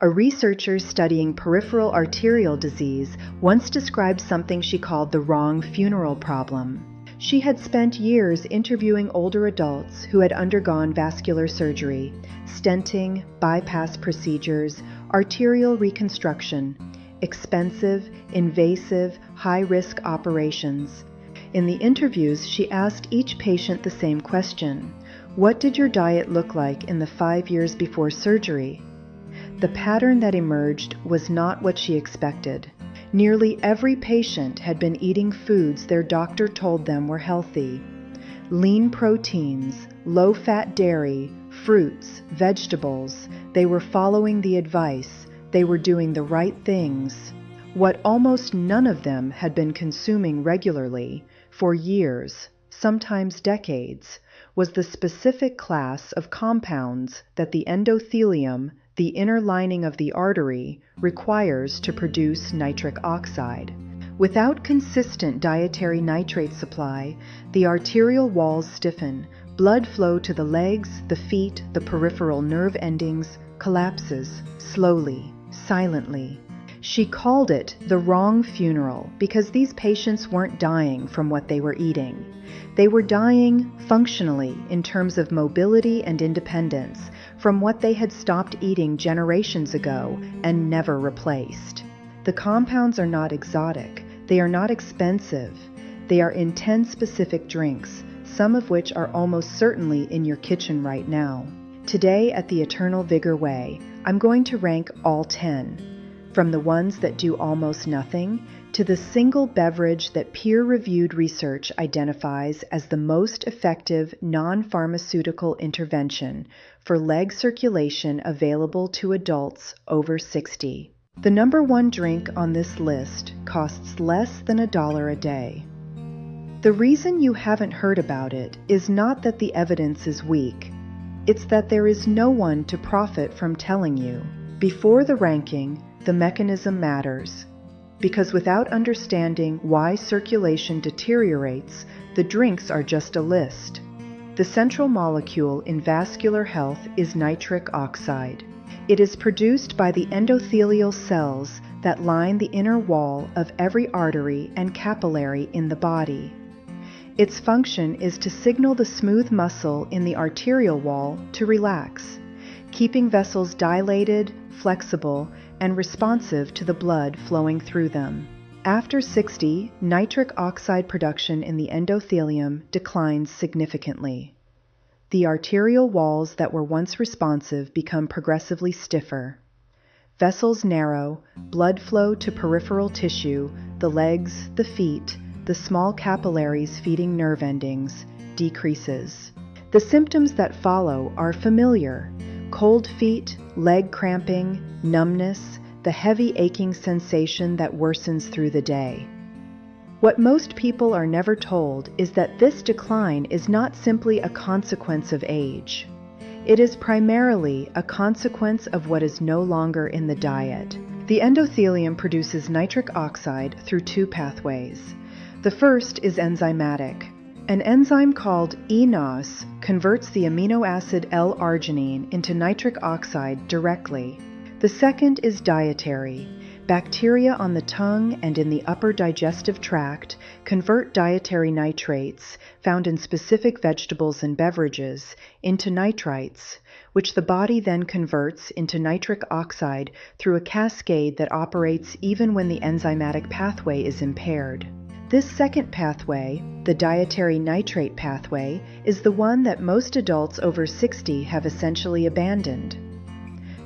A researcher studying peripheral arterial disease once described something she called the wrong funeral problem. She had spent years interviewing older adults who had undergone vascular surgery, stenting, bypass procedures, arterial reconstruction, expensive, invasive, high-risk operations. In the interviews, she asked each patient the same question: what did your diet look like in the 5 years before surgery? The pattern that emerged was not what she expected. Nearly every patient had been eating foods their doctor told them were healthy. Lean proteins, low-fat dairy, fruits, vegetables. They were following the advice. They were doing the right things. What almost none of them had been consuming regularly, for years, sometimes decades, was the specific class of compounds that the endothelium, the inner lining of the artery, requires to produce nitric oxide. Without consistent dietary nitrate supply, the arterial walls stiffen, blood flow to the legs, the feet, the peripheral nerve endings collapses, slowly, silently. She called it the wrong funeral because these patients weren't dying from what they were eating. They were dying functionally in terms of mobility and independence from what they had stopped eating generations ago and never replaced. The compounds are not exotic. They are not expensive. They are intent-specific drinks, some of which are almost certainly in your kitchen right now. Today at the Eternal Vigor Way, I'm going to rank all 10. From the ones that do almost nothing to the single beverage that peer-reviewed research identifies as the most effective non-pharmaceutical intervention for leg circulation available to adults over 60. The number one drink on this list costs less than $1 a day. The reason you haven't heard about it is not that the evidence is weak. It's that there is no one to profit from telling you. Before the ranking, the mechanism matters, because without understanding why circulation deteriorates, the drinks are just a list. The central molecule in vascular health is nitric oxide. It is produced by the endothelial cells that line the inner wall of every artery and capillary in the body. Its function is to signal the smooth muscle in the arterial wall to relax, keeping vessels dilated, flexible, and responsive to the blood flowing through them. After 60, nitric oxide production in the endothelium declines significantly. The arterial walls that were once responsive become progressively stiffer. Vessels narrow, blood flow to peripheral tissue, the legs, the feet, the small capillaries feeding nerve endings, decreases. The symptoms that follow are familiar: cold feet, leg cramping, numbness, the heavy aching sensation that worsens through the day. What most people are never told is that this decline is not simply a consequence of age. It is primarily a consequence of what is no longer in the diet. The endothelium produces nitric oxide through two pathways. The first is enzymatic. An enzyme called eNOS converts the amino acid L-arginine into nitric oxide directly. The second is dietary. Bacteria on the tongue and in the upper digestive tract convert dietary nitrates, found in specific vegetables and beverages, into nitrites, which the body then converts into nitric oxide through a cascade that operates even when the enzymatic pathway is impaired. This second pathway, the dietary nitrate pathway, is the one that most adults over 60 have essentially abandoned.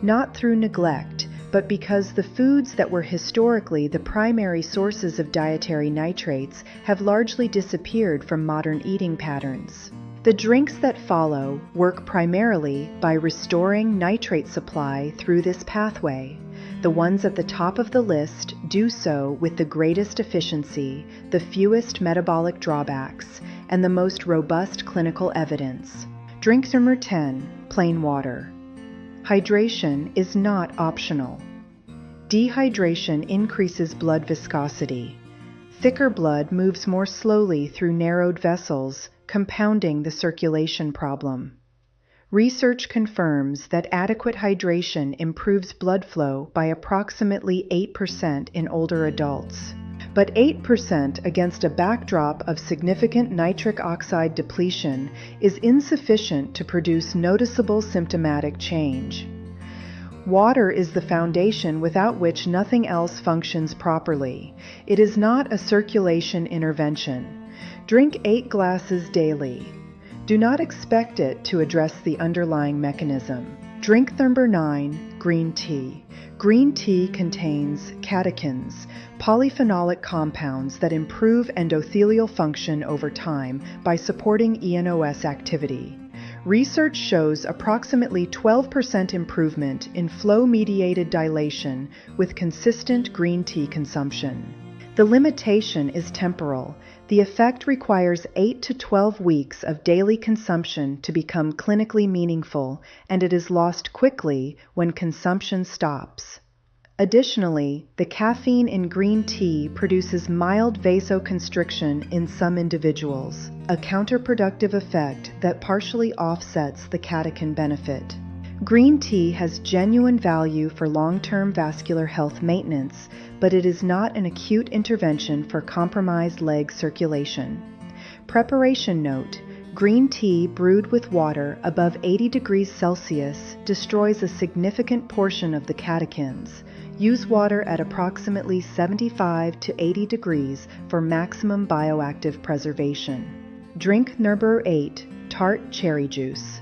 Not through neglect, but because the foods that were historically the primary sources of dietary nitrates have largely disappeared from modern eating patterns. The drinks that follow work primarily by restoring nitrate supply through this pathway. The ones at the top of the list do so with the greatest efficiency, the fewest metabolic drawbacks, and the most robust clinical evidence. Drink number 10, plain water. Hydration is not optional. Dehydration increases blood viscosity. Thicker blood moves more slowly through narrowed vessels, compounding the circulation problem. Research confirms that adequate hydration improves blood flow by approximately 8% in older adults. But 8% against a backdrop of significant nitric oxide depletion is insufficient to produce noticeable symptomatic change. Water is the foundation without which nothing else functions properly. It is not a circulation intervention. Drink 8 glasses daily. Do not expect it to address the underlying mechanism. Drink number 9, green tea. Green tea contains catechins, polyphenolic compounds that improve endothelial function over time by supporting ENOS activity. Research shows approximately 12% improvement in flow-mediated dilation with consistent green tea consumption. The limitation is temporal. The effect requires 8 to 12 weeks of daily consumption to become clinically meaningful, and it is lost quickly when consumption stops. Additionally, the caffeine in green tea produces mild vasoconstriction in some individuals, a counterproductive effect that partially offsets the catechin benefit. Green tea has genuine value for long-term vascular health maintenance, but it is not an acute intervention for compromised leg circulation. Preparation note: green tea brewed with water above 80 degrees Celsius destroys a significant portion of the catechins. Use water at approximately 75 to 80 degrees for maximum bioactive preservation. Drink number 8, Tart cherry juice.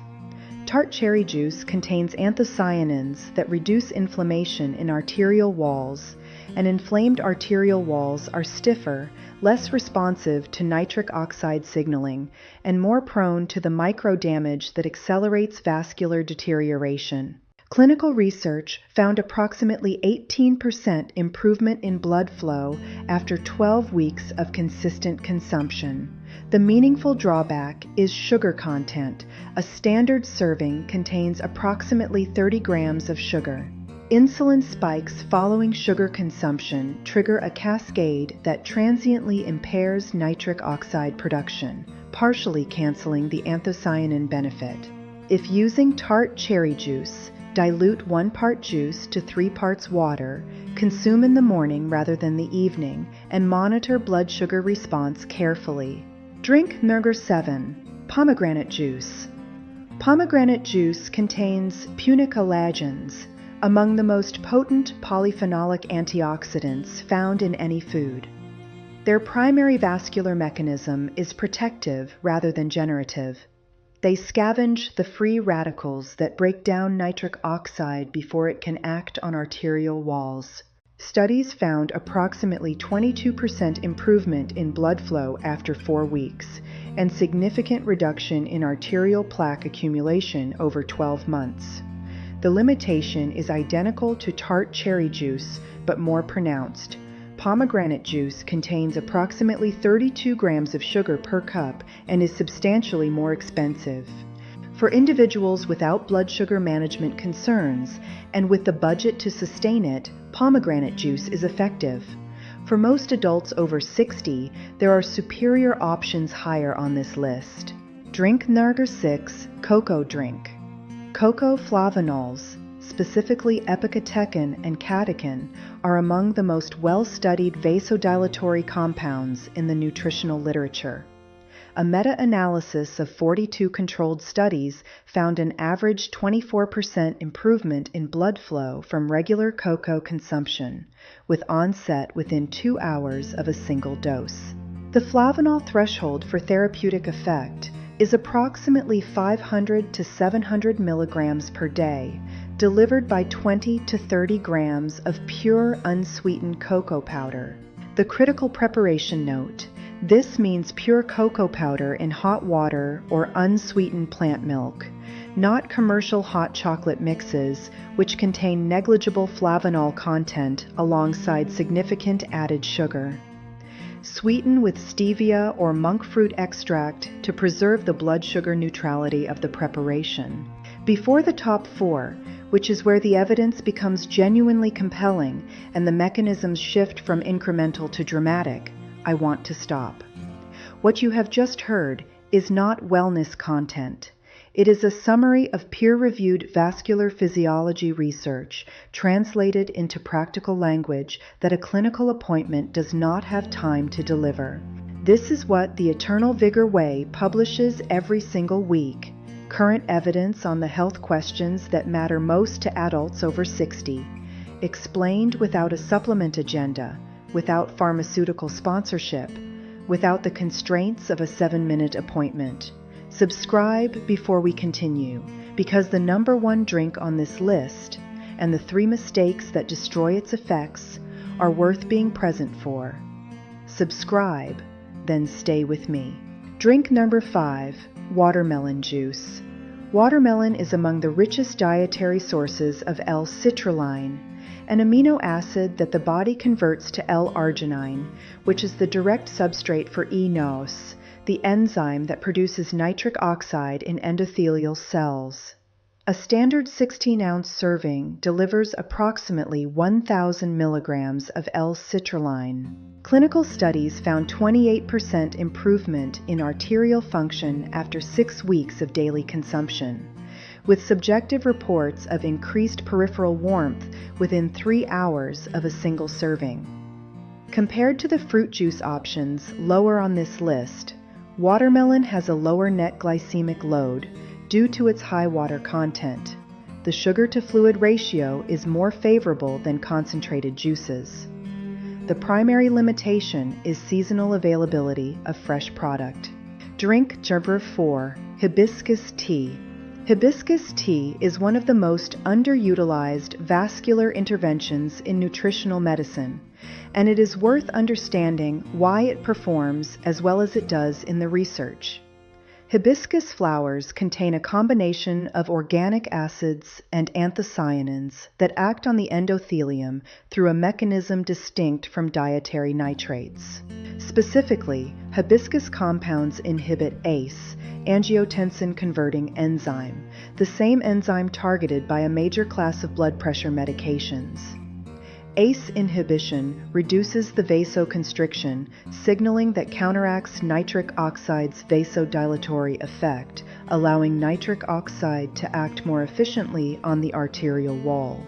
Tart cherry juice contains anthocyanins that reduce inflammation in arterial walls, and inflamed arterial walls are stiffer, less responsive to nitric oxide signaling, and more prone to the microdamage that accelerates vascular deterioration. Clinical research found approximately 18% improvement in blood flow after 12 weeks of consistent consumption. The meaningful drawback is sugar content. A standard serving contains approximately 30 grams of sugar. Insulin spikes following sugar consumption trigger a cascade that transiently impairs nitric oxide production, partially canceling the anthocyanin benefit. If using Tart cherry juice, dilute 1 part juice to 3 parts water, consume in the morning rather than the evening, and monitor blood sugar response carefully. Drink number 7, pomegranate juice. Pomegranate juice contains punicolagens, among the most potent polyphenolic antioxidants found in any food. Their primary vascular mechanism is protective rather than generative. They scavenge the free radicals that break down nitric oxide before it can act on arterial walls. Studies found approximately 22% improvement in blood flow after 4 weeks, and significant reduction in arterial plaque accumulation over 12 months. The limitation is identical to Tart cherry juice, but more pronounced. Pomegranate juice contains approximately 32 grams of sugar per cup and is substantially more expensive. For individuals without blood sugar management concerns and with the budget to sustain it, pomegranate juice is effective. For most adults over 60, there are superior options higher on this list. Drink number 6, cocoa drink. Cocoa flavanols, specifically epicatechin and catechin, are among the most well-studied vasodilatory compounds in the nutritional literature. A meta-analysis of 42 controlled studies found an average 24% improvement in blood flow from regular cocoa consumption, with onset within 2 hours of a single dose. The flavanol threshold for therapeutic effect is approximately 500 to 700 milligrams per day, delivered by 20 to 30 grams of pure unsweetened cocoa powder. The critical preparation note: this means pure cocoa powder in hot water or unsweetened plant milk, not commercial hot chocolate mixes, which contain negligible flavanol content alongside significant added sugar. Sweeten with stevia or monk fruit extract to preserve the blood sugar neutrality of the preparation. Before the top 4, which is where the evidence becomes genuinely compelling and the mechanisms shift from incremental to dramatic, I want to stop. What you have just heard is not wellness content. It is a summary of peer-reviewed vascular physiology research translated into practical language that a clinical appointment does not have time to deliver. This is what the Eternal Vigor Way publishes every single week. Current evidence on the health questions that matter most to adults over 60, explained without a supplement agenda, without pharmaceutical sponsorship, without the constraints of a 7-minute appointment. Subscribe before we continue, because the number one drink on this list, and the 3 mistakes that destroy its effects, are worth being present for. Subscribe, then stay with me. Drink number 5, watermelon juice. Watermelon is among the richest dietary sources of L-citrulline, an amino acid that the body converts to L-arginine, which is the direct substrate for eNOS, the enzyme that produces nitric oxide in endothelial cells. A standard 16-ounce serving delivers approximately 1,000 milligrams of L-citrulline. Clinical studies found 28% improvement in arterial function after 6 weeks of daily consumption, with subjective reports of increased peripheral warmth within 3 hours of a single serving. Compared to the fruit juice options lower on this list, watermelon has a lower net glycemic load due to its high water content. The sugar-to-fluid ratio is more favorable than concentrated juices. The primary limitation is seasonal availability of fresh product. Drink number 4, hibiscus tea. Hibiscus tea is one of the most underutilized vascular interventions in nutritional medicine, and it is worth understanding why it performs as well as it does in the research. Hibiscus flowers contain a combination of organic acids and anthocyanins that act on the endothelium through a mechanism distinct from dietary nitrates. Specifically, hibiscus compounds inhibit ACE, angiotensin-converting enzyme, the same enzyme targeted by a major class of blood pressure medications. ACE inhibition reduces the vasoconstriction, signaling that counteracts nitric oxide's vasodilatory effect, allowing nitric oxide to act more efficiently on the arterial wall.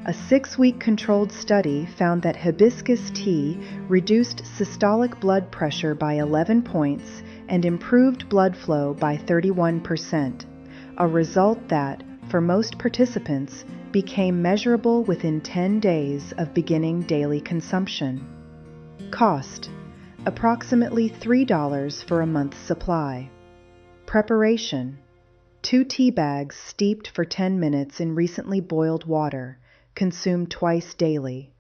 A 6-week controlled study found that hibiscus tea reduced systolic blood pressure by 11 points and improved blood flow by 31%, a result that, for most participants, became measurable within 10 days of beginning daily consumption. Cost: approximately $3 for a month's supply. Preparation: 2 tea bags steeped for 10 minutes in recently boiled water, consumed twice daily.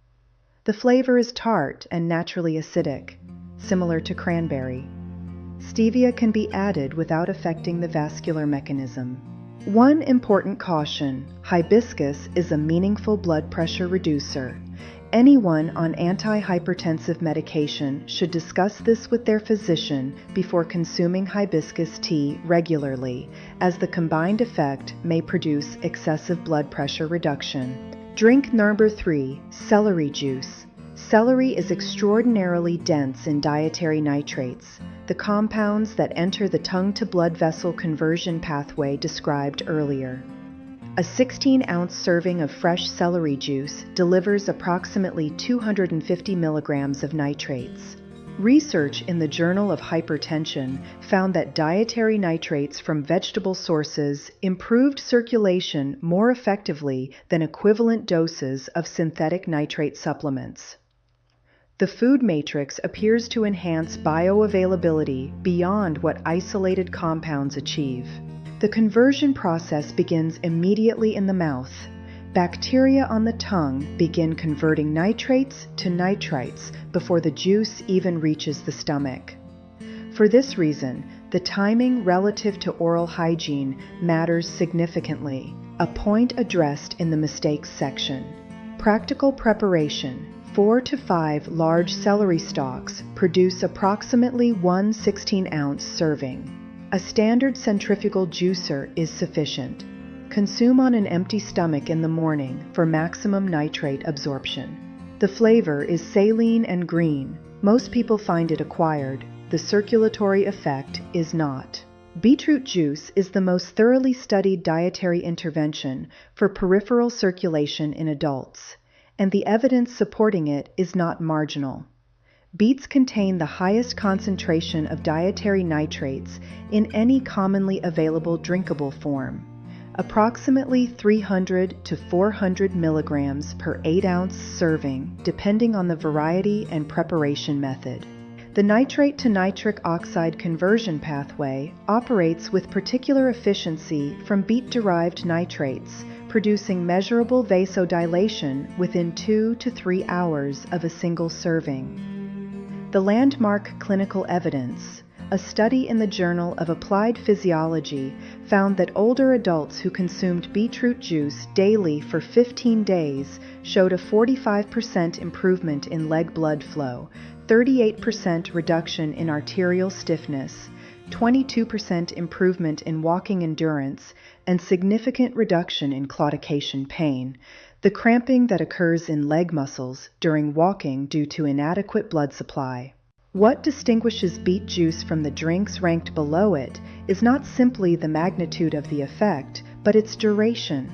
The flavor is tart and naturally acidic, similar to cranberry. Stevia can be added without affecting the vascular mechanism. One important caution: hibiscus is a meaningful blood pressure reducer. Anyone on antihypertensive medication should discuss this with their physician before consuming hibiscus tea regularly, as the combined effect may produce excessive blood pressure reduction. Drink number 3, celery juice. Celery is extraordinarily dense in dietary nitrates, the compounds that enter the tongue-to-blood vessel conversion pathway described earlier. A 16-ounce serving of fresh celery juice delivers approximately 250 milligrams of nitrates. Research in the Journal of Hypertension found that dietary nitrates from vegetable sources improved circulation more effectively than equivalent doses of synthetic nitrate supplements. The food matrix appears to enhance bioavailability beyond what isolated compounds achieve. The conversion process begins immediately in the mouth. Bacteria on the tongue begin converting nitrates to nitrites before the juice even reaches the stomach. For this reason, the timing relative to oral hygiene matters significantly, a point addressed in the mistakes section. Practical preparation: 4 to 5 large celery stalks produce approximately 1 16-ounce serving. A standard centrifugal juicer is sufficient. Consume on an empty stomach in the morning for maximum nitrate absorption. The flavor is saline and green. Most people find it acquired. The circulatory effect is not. Beetroot juice is the most thoroughly studied dietary intervention for peripheral circulation in adults, and the evidence supporting it is not marginal. Beets contain the highest concentration of dietary nitrates in any commonly available drinkable form, approximately 300 to 400 milligrams per 8-ounce serving, depending on the variety and preparation method. The nitrate to nitric oxide conversion pathway operates with particular efficiency from beet-derived nitrates, producing measurable vasodilation within 2 to 3 hours of a single serving. The landmark clinical evidence, a study in the Journal of Applied Physiology, found that older adults who consumed beetroot juice daily for 15 days showed a 45% improvement in leg blood flow, 38% reduction in arterial stiffness, 22% improvement in walking endurance, and significant reduction in claudication pain, the cramping that occurs in leg muscles during walking due to inadequate blood supply. What distinguishes beet juice from the drinks ranked below it is not simply the magnitude of the effect, but its duration.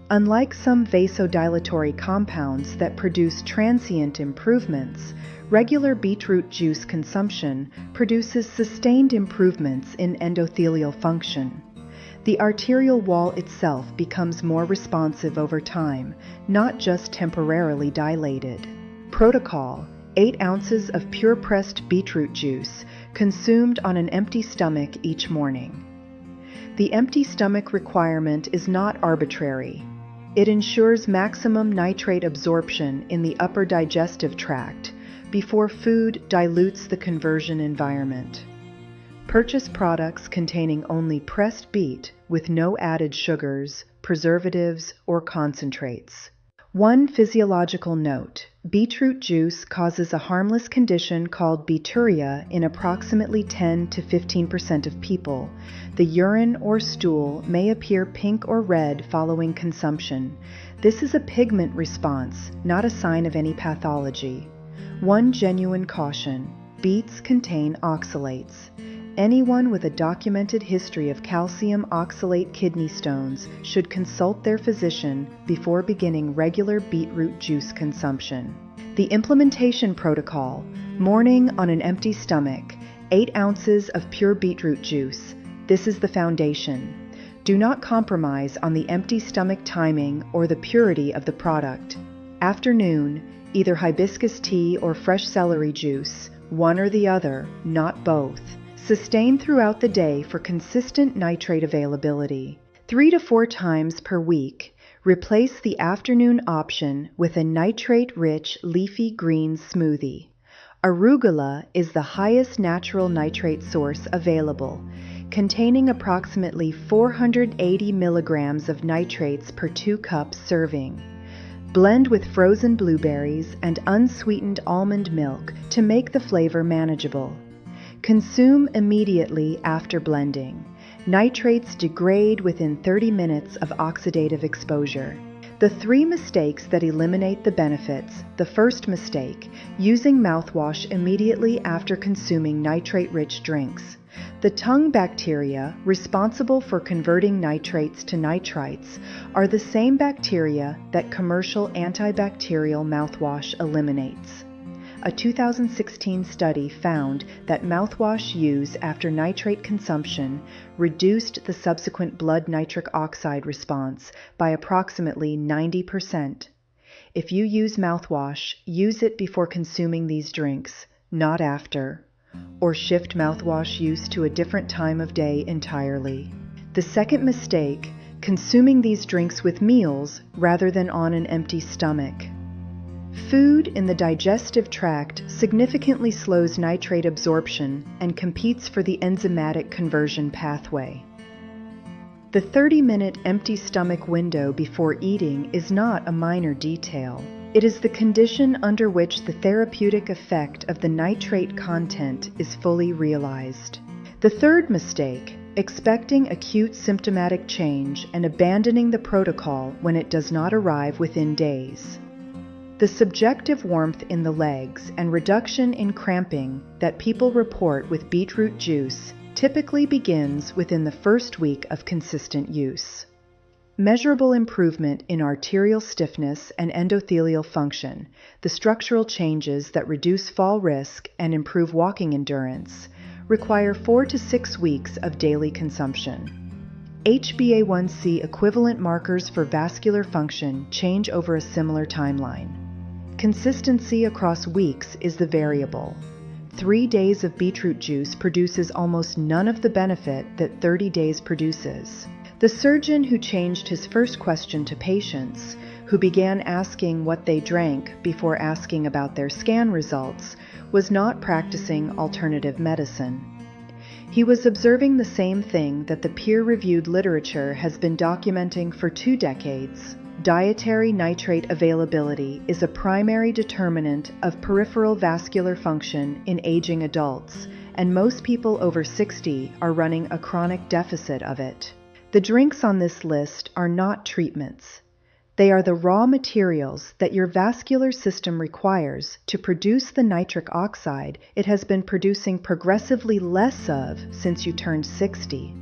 Unlike some vasodilatory compounds that produce transient improvements, regular beetroot juice consumption produces sustained improvements in endothelial function. The arterial wall itself becomes more responsive over time, not just temporarily dilated. Protocol: 8 ounces of pure-pressed beetroot juice, consumed on an empty stomach each morning. The empty stomach requirement is not arbitrary. It ensures maximum nitrate absorption in the upper digestive tract before food dilutes the conversion environment. Purchase products containing only pressed beet with no added sugars, preservatives, or concentrates. One physiological note: beetroot juice causes a harmless condition called beeturia in approximately 10 to 15% of people. The urine or stool may appear pink or red following consumption. This is a pigment response, not a sign of any pathology. One genuine caution: beets contain oxalates. Anyone with a documented history of calcium oxalate kidney stones should consult their physician before beginning regular beetroot juice consumption. The implementation protocol: morning on an empty stomach, 8 ounces of pure beetroot juice. This is the foundation. Do not compromise on the empty stomach timing or the purity of the product. Afternoon: either hibiscus tea or fresh celery juice, one or the other, not both. Sustain throughout the day for consistent nitrate availability. 3 to 4 times per week, replace the afternoon option with a nitrate-rich leafy green smoothie. Arugula is the highest natural nitrate source available, containing approximately 480 milligrams of nitrates per 2 cups serving. Blend with frozen blueberries and unsweetened almond milk to make the flavor manageable. Consume immediately after blending. Nitrates degrade within 30 minutes of oxidative exposure. The 3 mistakes that eliminate the benefits. The first mistake: using mouthwash immediately after consuming nitrate-rich drinks. The tongue bacteria responsible for converting nitrates to nitrites are the same bacteria that commercial antibacterial mouthwash eliminates. A 2016 study found that mouthwash use after nitrate consumption reduced the subsequent blood nitric oxide response by approximately 90%. If you use mouthwash, use it before consuming these drinks, not after, or shift mouthwash use to a different time of day entirely. The second mistake: consuming these drinks with meals rather than on an empty stomach. Food in the digestive tract significantly slows nitrate absorption and competes for the enzymatic conversion pathway. The 30-minute empty stomach window before eating is not a minor detail. It is the condition under which the therapeutic effect of the nitrate content is fully realized. The third mistake: expecting acute symptomatic change and abandoning the protocol when it does not arrive within days. The subjective warmth in the legs and reduction in cramping that people report with beetroot juice typically begins within the first week of consistent use. Measurable improvement in arterial stiffness and endothelial function, the structural changes that reduce fall risk and improve walking endurance, require 4 to 6 weeks of daily consumption. HbA1c equivalent markers for vascular function change over a similar timeline. Consistency across weeks is the variable. 3 days of beetroot juice produces almost none of the benefit that 30 days produces. The surgeon who changed his first question to patients, who began asking what they drank before asking about their scan results, was not practicing alternative medicine. He was observing the same thing that the peer-reviewed literature has been documenting for 2 decades. Dietary nitrate availability is a primary determinant of peripheral vascular function in aging adults, and most people over 60 are running a chronic deficit of it. The drinks on this list are not treatments. They are the raw materials that your vascular system requires to produce the nitric oxide it has been producing progressively less of since you turned 60.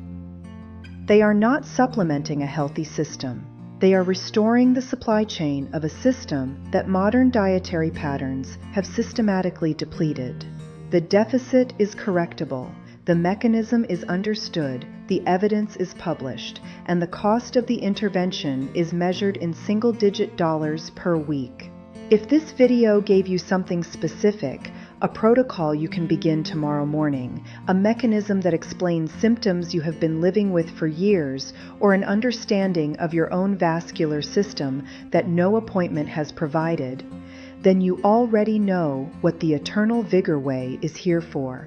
They are not supplementing a healthy system. They are restoring the supply chain of a system that modern dietary patterns have systematically depleted. The deficit is correctable. The mechanism is understood, the evidence is published, and the cost of the intervention is measured in single-digit dollars per week. If this video gave you something specific, a protocol you can begin tomorrow morning, a mechanism that explains symptoms you have been living with for years, or an understanding of your own vascular system that no appointment has provided, then you already know what the Eternal Vigor Way is here for.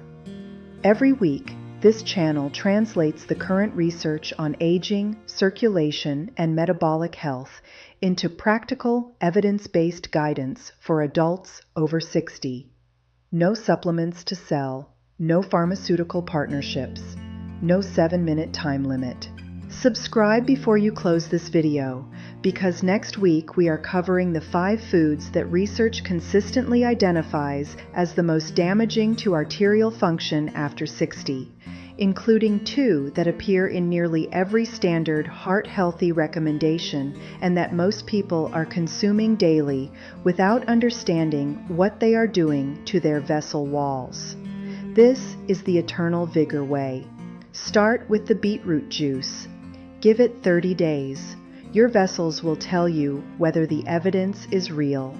Every week, this channel translates the current research on aging, circulation, and metabolic health into practical, evidence-based guidance for adults over 60. No supplements to sell, no pharmaceutical partnerships, no 7-minute time limit. Subscribe before you close this video, because next week we are covering the 5 foods that research consistently identifies as the most damaging to arterial function after 60, including 2 that appear in nearly every standard heart-healthy recommendation and that most people are consuming daily without understanding what they are doing to their vessel walls. This is the Eternal Vigor Way. Start with the beetroot juice. Give it 30 days. Your vessels will tell you whether the evidence is real.